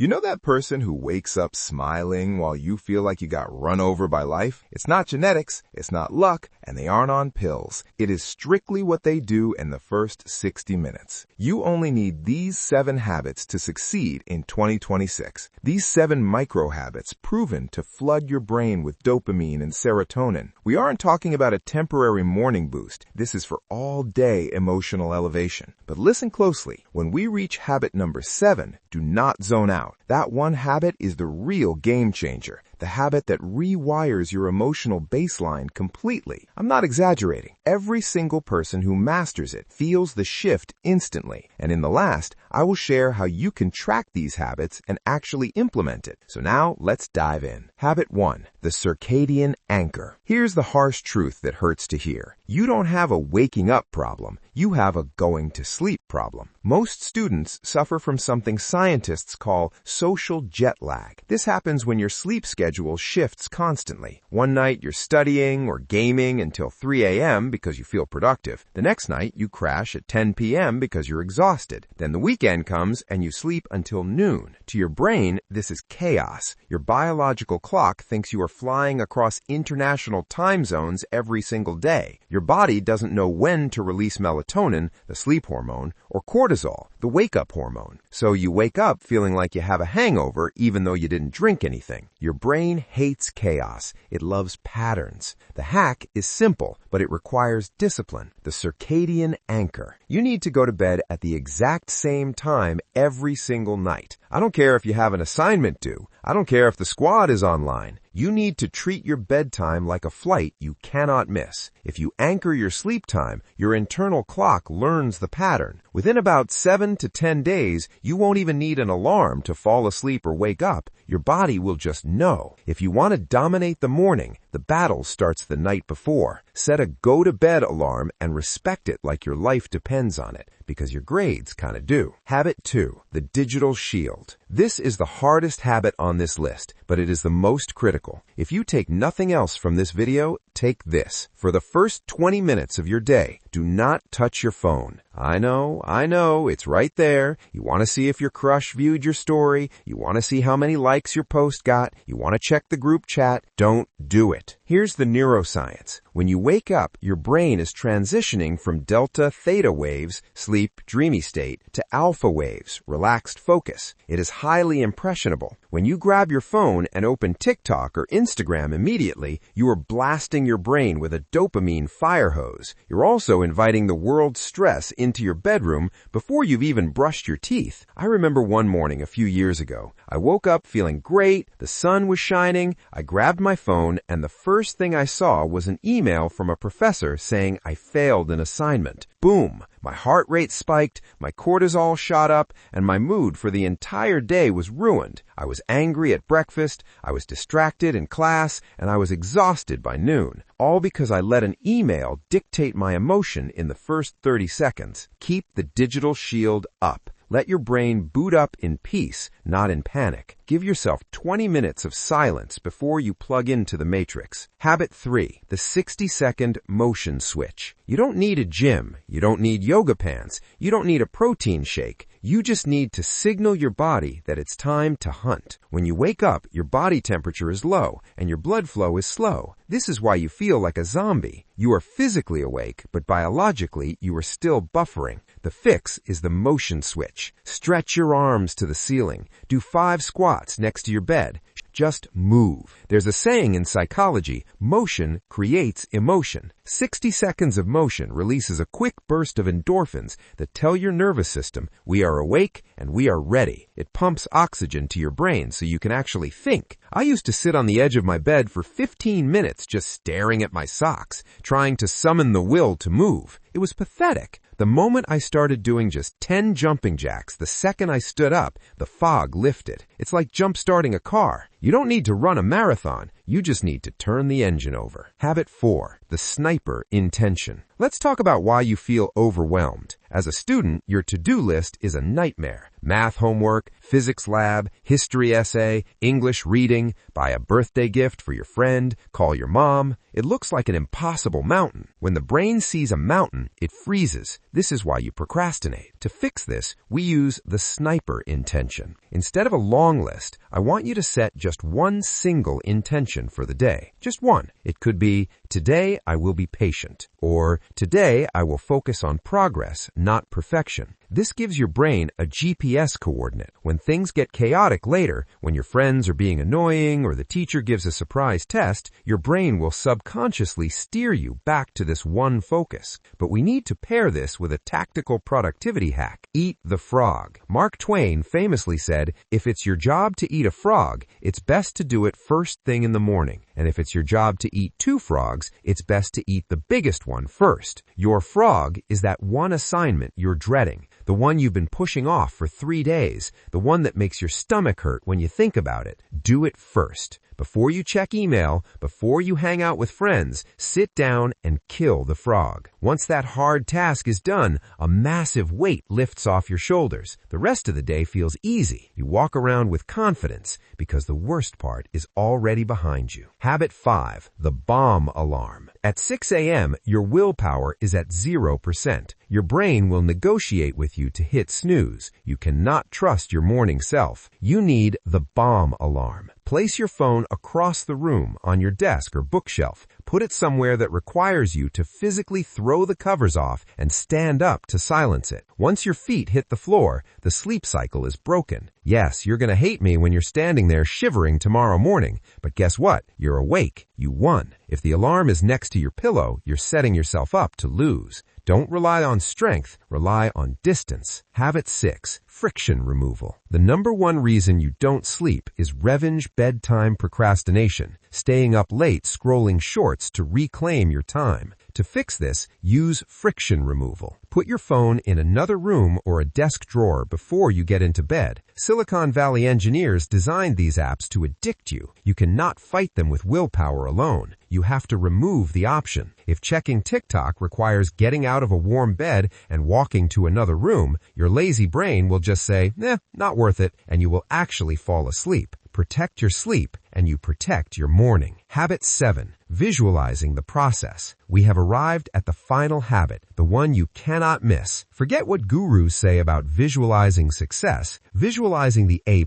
You know that person who wakes up smiling while you feel like you got run over by life? It's not genetics, it's not luck, and they aren't on pills. It is strictly what they do in the first 60 minutes. You only need these 7 habits to succeed in 2026. These 7 micro habits proven to flood your brain with dopamine and serotonin. We aren't talking about a temporary morning boost. This is for all-day emotional elevation. But listen closely. When we reach habit number 7, do not zone out. That one habit is the real game changer, the habit that rewires your emotional baseline completely. I'm not exaggerating. Every single person who masters it feels the shift instantly. And in the last, I will share how you can track these habits and actually implement it. So now let's dive in. Habit 1, the circadian anchor. Here's the harsh truth that hurts to hear. You don't have a waking up problem. You have a going to sleep problem. Most students suffer from something scientists call social jet lag. This happens when your sleep schedule shifts constantly. One night you're studying or gaming until 3 a.m. because you feel productive. The next night you crash at 10 p.m. because you're exhausted. Then the weekend comes and you sleep until noon. To your brain, this is chaos. Your biological clock thinks you are flying across international time zones every single day. Your body doesn't know when to release melatonin, the sleep hormone, or cortisol, the wake-up hormone. So you wake up feeling like you have a hangover even though you didn't drink anything. Your brain hates chaos. It loves patterns. The hack is simple, but it requires discipline. The circadian anchor. You need to go to bed at the exact same time every single night. I don't care if you have an assignment due. I don't care if the squad is online. You need to treat your bedtime like a flight you cannot miss. If you anchor your sleep time, your internal clock learns the pattern. Within about 7 to 10 days, you won't even need an alarm to fall asleep or wake up. Your body will just know. If you want to dominate the morning, the battle starts the night before. Set a go-to-bed alarm and respect it like your life depends on it, because your grades kind of do. Habit 2, the digital shield. This is the hardest habit on this list, but it is the most critical. If you take nothing else from this video, take this. For the first 20 minutes of your day, do not touch your phone. I know, it's right there. You want to see if your crush viewed your story. You want to see how many likes your post got. You want to check the group chat. Don't do it. Here's the neuroscience. When you wake up, your brain is transitioning from delta theta waves, sleep, dreamy state, to alpha waves, relaxed focus. It is highly impressionable. When you grab your phone and open TikTok or Instagram immediately, you are blasting your brain with a dopamine fire hose. You're also inviting the world's stress into your bedroom before you've even brushed your teeth. I remember one morning a few years ago. I woke up feeling great, the sun was shining, I grabbed my phone, and the first thing I saw was an email from a professor saying I failed an assignment. Boom! My heart rate spiked, my cortisol shot up, and my mood for the entire day was ruined. I was angry at breakfast, I was distracted in class, and I was exhausted by noon. All because I let an email dictate my emotion in the first 30 seconds. Keep the digital shield up. Let your brain boot up in peace, not in panic. Give yourself 20 minutes of silence before you plug into the matrix. Habit 3, the 60-second motion switch. You don't need a gym. You don't need yoga pants. You don't need a protein shake. You just need to signal your body that it's time to hunt. When you wake up, your body temperature is low and your blood flow is slow. This is why you feel like a zombie. You are physically awake, but biologically you are still buffering. The fix is the motion switch. Stretch your arms to the ceiling. Do 5 squats next to your bed. Just move. There's a saying in psychology, motion creates emotion. 60 seconds of motion releases a quick burst of endorphins that tell your nervous system, we are awake and we are ready. It pumps oxygen to your brain so you can actually think. I used to sit on the edge of my bed for 15 minutes just staring at my socks, trying to summon the will to move. It was pathetic. The moment I started doing just 10 jumping jacks, the second I stood up, the fog lifted. It's like jump-starting a car. You don't need to run a marathon. You just need to turn the engine over. Habit 4, the sniper intention. Let's talk about why you feel overwhelmed. As a student, your to-do list is a nightmare. Math homework, physics lab, history essay, English reading, buy a birthday gift for your friend, call your mom. It looks like an impossible mountain. When the brain sees a mountain, it freezes. This is why you procrastinate. To fix this, we use the sniper intention. Instead of a long list, I want you to set just one single intention for the day. Just one. It could be, today I will be patient, or today I will focus on progress, not perfection. This gives your brain a GPS coordinate. When things get chaotic later, when your friends are being annoying or the teacher gives a surprise test, your brain will subconsciously steer you back to this one focus. But we need to pair this with a tactical productivity hack. Eat the frog. Mark Twain famously said, if it's your job to eat a frog, it's best to do it first thing in the morning. And if it's your job to eat 2 frogs, it's best to eat the biggest one first. Your frog is that one assignment you're dreading, the one you've been pushing off for 3 days, the one that makes your stomach hurt when you think about it. Do it first. Before you check email, before you hang out with friends, sit down and kill the frog. Once that hard task is done, a massive weight lifts off your shoulders. The rest of the day feels easy. You walk around with confidence because the worst part is already behind you. Habit 5, the bomb alarm. At 6 a.m., your willpower is at 0%. Your brain will negotiate with you to hit snooze. You cannot trust your morning self. You need the bomb alarm. Place your phone across the room on your desk or bookshelf. Put it somewhere that requires you to physically throw the covers off and stand up to silence it. Once your feet hit the floor, the sleep cycle is broken. Yes, you're going to hate me when you're standing there shivering tomorrow morning, but guess what? You're awake. You won. If the alarm is next to your pillow, you're setting yourself up to lose. Don't rely on strength, rely on distance. Habit 6, friction removal. The number one reason you don't sleep is revenge bedtime procrastination, staying up late scrolling shorts to reclaim your time. To fix this, use friction removal. Put your phone in another room or a desk drawer before you get into bed. Silicon Valley engineers designed these apps to addict you. You cannot fight them with willpower alone. You have to remove the option. If checking TikTok requires getting out of a warm bed and walking to another room, your lazy brain will just say, not worth it, and you will actually fall asleep. Protect your sleep, and you protect your morning. Habit 7, visualizing the process. We have arrived at the final habit, the one you cannot miss. Forget what gurus say about visualizing success. Visualizing the A+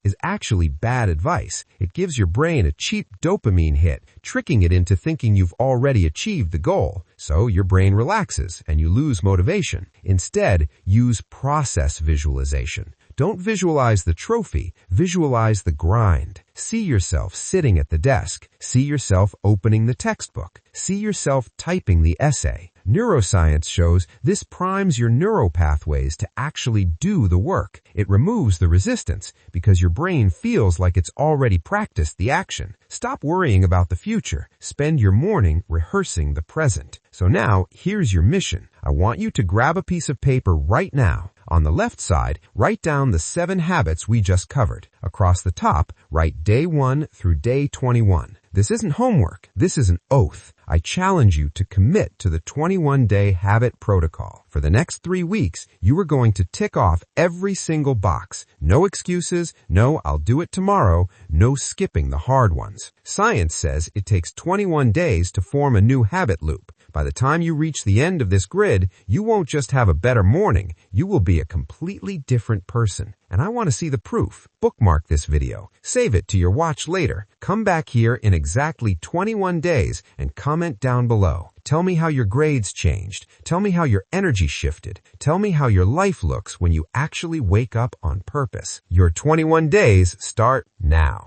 is actually bad advice. It gives your brain a cheap dopamine hit, tricking it into thinking you've already achieved the goal. So your brain relaxes and you lose motivation. Instead, use process visualization. Don't visualize the trophy, visualize the grind. See yourself sitting at the desk. See yourself opening the textbook. See yourself typing the essay. Neuroscience shows this primes your neural pathways to actually do the work. It removes the resistance because your brain feels like it's already practiced the action. Stop worrying about the future. Spend your morning rehearsing the present. So now, here's your mission. I want you to grab a piece of paper right now. On the left side, write down the 7 habits we just covered. Across the top, write day 1 through day 21. This isn't homework. This is an oath. I challenge you to commit to the 21-day habit protocol. For the next 3 weeks, you are going to tick off every single box. No excuses, no I'll do it tomorrow, no skipping the hard ones. Science says it takes 21 days to form a new habit loop. By the time you reach the end of this grid, you won't just have a better morning, you will be a completely different person. And I want to see the proof. Bookmark this video. Save it to your watch later. Come back here in exactly 21 days and comment down below. Tell me how your grades changed. Tell me how your energy shifted. Tell me how your life looks when you actually wake up on purpose. Your 21 days start now.